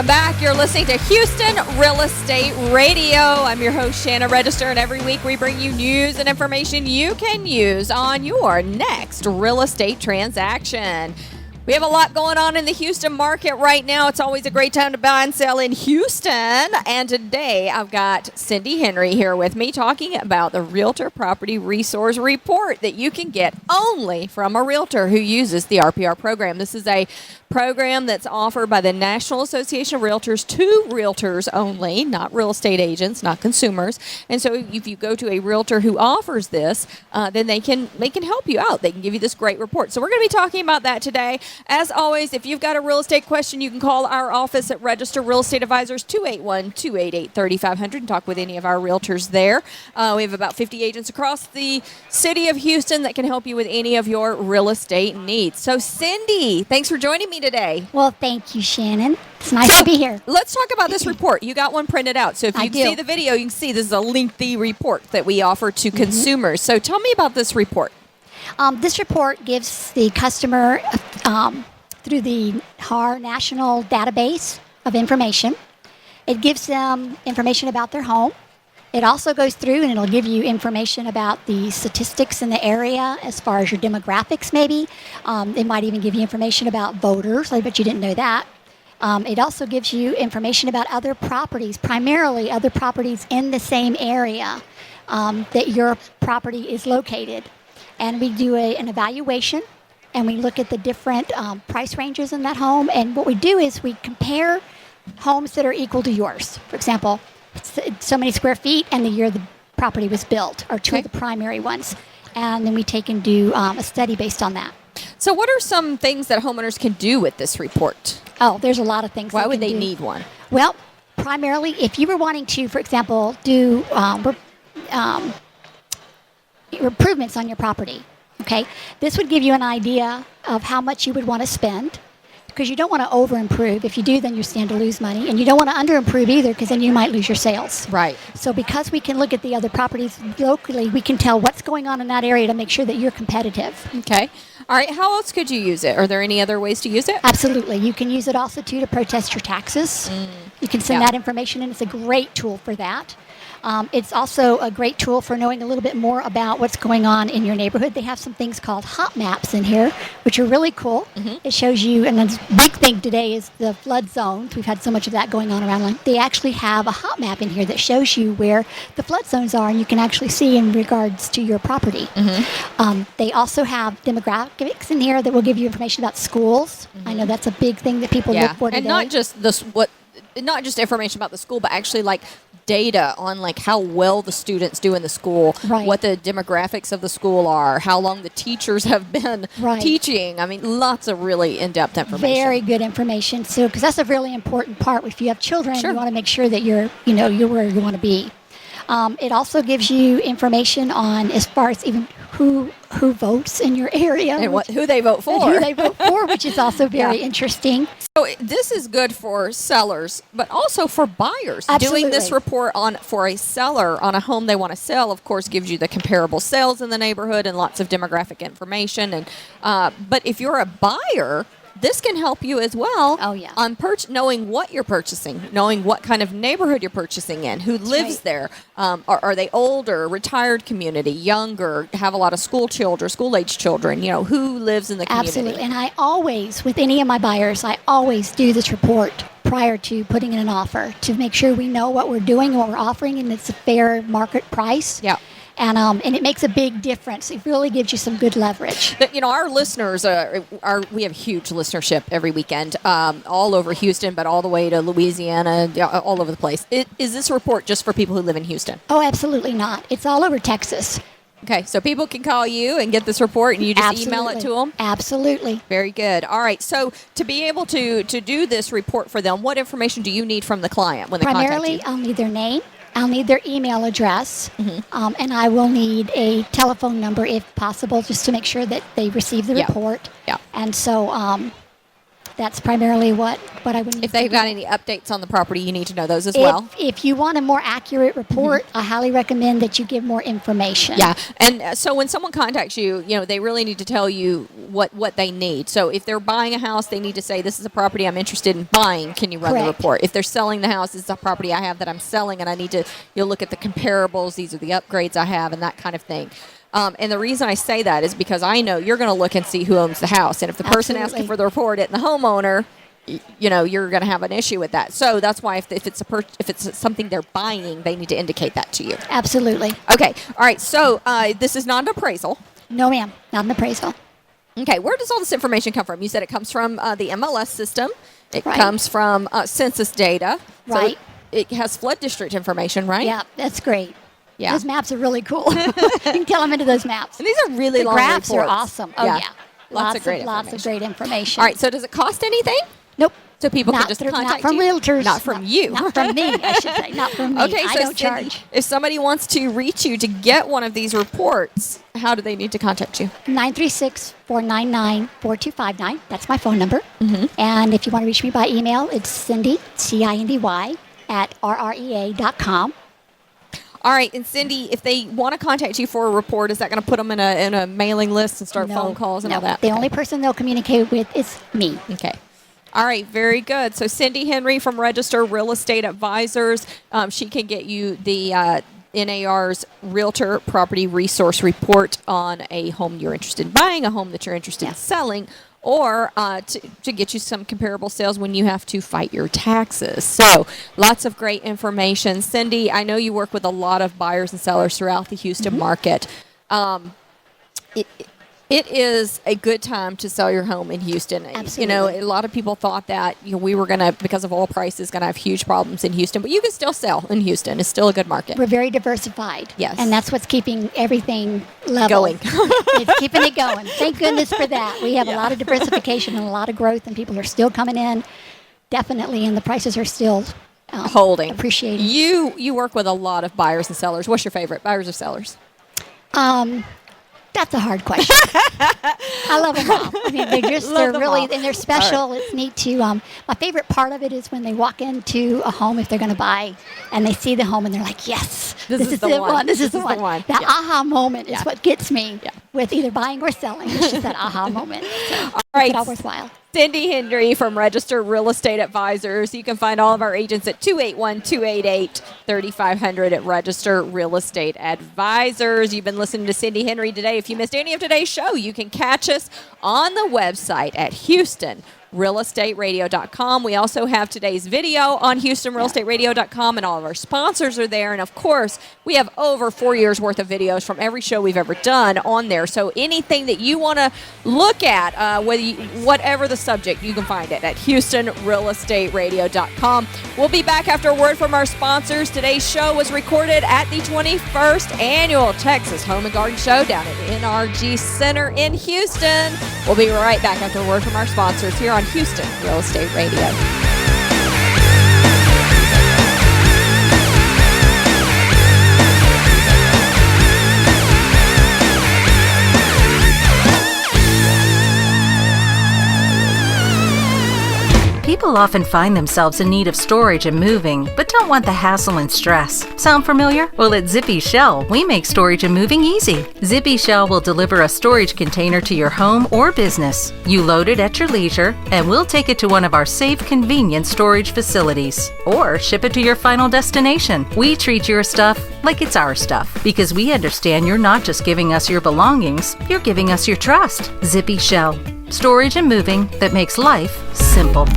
Welcome back. You're listening to Houston Real Estate Radio. I'm your host, Shanna Register, and every week we bring you news and information you can use on your next real estate transaction. We have a lot going on in the Houston market right now. It's always a great time to buy and sell in Houston. And today I've got Cindy Henry here with me talking about the Realtor Property Resource Report that you can get only from a realtor who uses the RPR program. This is a program that's offered by the National Association of Realtors to realtors only, not real estate agents, not consumers. And so if you go to a realtor who offers this, then they can help you out. They can give you this great report. So we're going to be talking about that today. As always, if you've got a real estate question, you can call our office at Register Real Estate Advisors, 281-288-3500, and talk with any of our realtors there. We have about 50 agents across the city of Houston that can help you with any of your real estate needs. So Cindy, thanks for joining me today. Well, thank you, Shannon. It's nice to be here. Let's talk about this report. You got one printed out. So if you see the video, you can see this is a lengthy report that we offer to consumers. So tell me about this report. This report gives the customer, through the HAR National Database of Information, it gives them information about their home. It also goes through and it'll give you information about the statistics in the area as far as your demographics maybe. It might even give you information about voters. I bet you didn't know that. It also gives you information about other properties, primarily other properties in the same area that your property is located. And we do an evaluation and we look at the different price ranges in that home. And what we do is we compare homes that are equal to yours. For example, so many square feet and the year the property was built are two of the primary ones. And then we take and do a study based on that. So what are some things that homeowners can do with this report? Oh, there's a lot of things. Why would they need one? Well, primarily if you were wanting to, for example, do improvements on your property, okay? This would give you an idea of how much you would want to spend, because you don't want to over-improve. If you do, then you stand to lose money. And you don't want to under-improve either, because then you might lose your sales. Right. So because we can look at the other properties locally, we can tell what's going on in that area to make sure that you're competitive. Okay. All right. How else could you use it? Are there any other ways to use it? Absolutely. You can use it also, too, to protest your taxes. You can send that information in. It's a great tool for that. It's also a great tool for knowing a little bit more about what's going on in your neighborhood. They have some things called hot maps in here, which are really cool. It shows you, and the big thing today is the flood zones. We've had so much of that going on around. They actually have a hot map in here that shows you where the flood zones are, and you can actually see in regards to your property. They also have demographics in here that will give you information about schools. I know that's a big thing that people look for today. And not just not just information about the school, but actually like data on like how well the students do in the school, what the demographics of the school are, how long the teachers have been teaching. I mean, lots of really in-depth information. Very good information. So, because that's a really important part. If you have children, you want to make sure that you're where you want to be. It also gives you information on as far as even who votes in your area and who they vote for. Which is also very interesting. So this is good for sellers, but also for buyers. Absolutely. Doing this report for a seller on a home they want to sell, of course, gives you the comparable sales in the neighborhood and lots of demographic information. And but if you're a buyer, this can help you as well on knowing what you're purchasing, knowing what kind of neighborhood you're purchasing in, who lives there. Are they older, retired community, younger, have a lot of school-age children, who lives in the community. Absolutely. And I always, with any of my buyers, I always do this report prior to putting in an offer to make sure we know what we're doing, what we're offering, and it's a fair market price. Yeah. And it makes a big difference. It really gives you some good leverage. But, our listeners we have huge listenership every weekend, all over Houston, but all the way to Louisiana, all over the place. Is this report just for people who live in Houston? Oh, absolutely not. It's all over Texas. Okay, so people can call you and get this report, and you just email it to them? Absolutely. Very good. All right, so to be able to do this report for them, what information do you need from the client when they contact you? Primarily, I'll need their name. I'll need their email address, and I will need a telephone number if possible, just to make sure that they receive the report. Yeah. And so That's primarily what I would need. If they've got any updates on the property, you need to know those as well. If you want a more accurate report, I highly recommend that you give more information. Yeah, and so when someone contacts you, they really need to tell you what they need. So if they're buying a house, they need to say, this is a property I'm interested in buying. Can you run the report? If they're selling the house, this is a property I have that I'm selling, and I need to look at the comparables. These are the upgrades I have, and that kind of thing. And the reason I say that is because I know you're going to look and see who owns the house. And if the person asking for the report isn't the homeowner, you're going to have an issue with that. So that's why if it's something they're buying, they need to indicate that to you. Absolutely. Okay. All right. So this is not an appraisal. No, ma'am. Not an appraisal. Okay. Where does all this information come from? You said it comes from the MLS system. It comes from census data. Right. So it has flood district information, right? Yeah, that's great. Yeah. Those maps are really cool. You can tell them into those maps. And these are really long graphs reports. are awesome. Oh, yeah. Lots of great information. All right. So does it cost anything? Nope. So people can just contact not from you? Realtors. Not from you. Not from me, I should say. Not from me. Okay, I so don't charge. If somebody wants to reach you to get one of these reports, how do they need to contact you? 936-499-4259. That's my phone number. Mm-hmm. And if you want to reach me by email, it's Cindy, CINDY, at RREA.com. All right, and Cindy, if they want to contact you for a report, is that going to put them in a mailing list and start phone calls and all that? The only person they'll communicate with is me. Okay. All right, very good. So Cindy Henry from Register Real Estate Advisors, she can get you the NAR's Realtor Property Resource Report on a home you're interested in buying, a home that you're interested in selling, or to get you some comparable sales when you have to fight your taxes. So lots of great information. Cindy, I know you work with a lot of buyers and sellers throughout the Houston market. It is a good time to sell your home in Houston. Absolutely. A lot of people thought that we were going to, because of oil prices, going to have huge problems in Houston. But you can still sell in Houston. It's still a good market. We're very diversified. Yes. And that's what's keeping everything level. Going. It's keeping it going. Thank goodness for that. We have a lot of diversification and a lot of growth, and people are still coming in, definitely, and the prices are still holding. Appreciating. You work with a lot of buyers and sellers. What's your favorite, buyers or sellers? That's a hard question. I love them all. I mean, they're really, and they're special. Right. It's neat to, my favorite part of it is when they walk into a home, if they're going to buy, and they see the home and they're like, yes, this is the one. This is the one. That aha moment is what gets me with either buying or selling. It's just that aha moment. So all right. It's all worthwhile. Cindy Henry from Register Real Estate Advisors. You can find all of our agents at 281-288-3500 at Register Real Estate Advisors. You've been listening to Cindy Henry today. If you missed any of today's show, you can catch us on the website at HoustonRealEstateRadio.com. We also have today's video on HoustonRealEstateRadio.com, and all of our sponsors are there. And, of course, we have over 4 years' worth of videos from every show we've ever done on there. So anything that you want to look at, whatever the subject, you can find it at HoustonRealEstateRadio.com. We'll be back after a word from our sponsors. Today's show was recorded at the 21st Annual Texas Home and Garden Show down at the NRG Center in Houston. We'll be right back after a word from our sponsors here on Houston Real Estate Radio. People often find themselves in need of storage and moving, but don't want the hassle and stress. Sound familiar? Well, at Zippy Shell, we make storage and moving easy. Zippy Shell will deliver a storage container to your home or business. You load it at your leisure, and we'll take it to one of our safe, convenient storage facilities. Or ship it to your final destination. We treat your stuff like it's our stuff, because we understand you're not just giving us your belongings, you're giving us your trust. Zippy Shell. Storage and moving that makes life simple.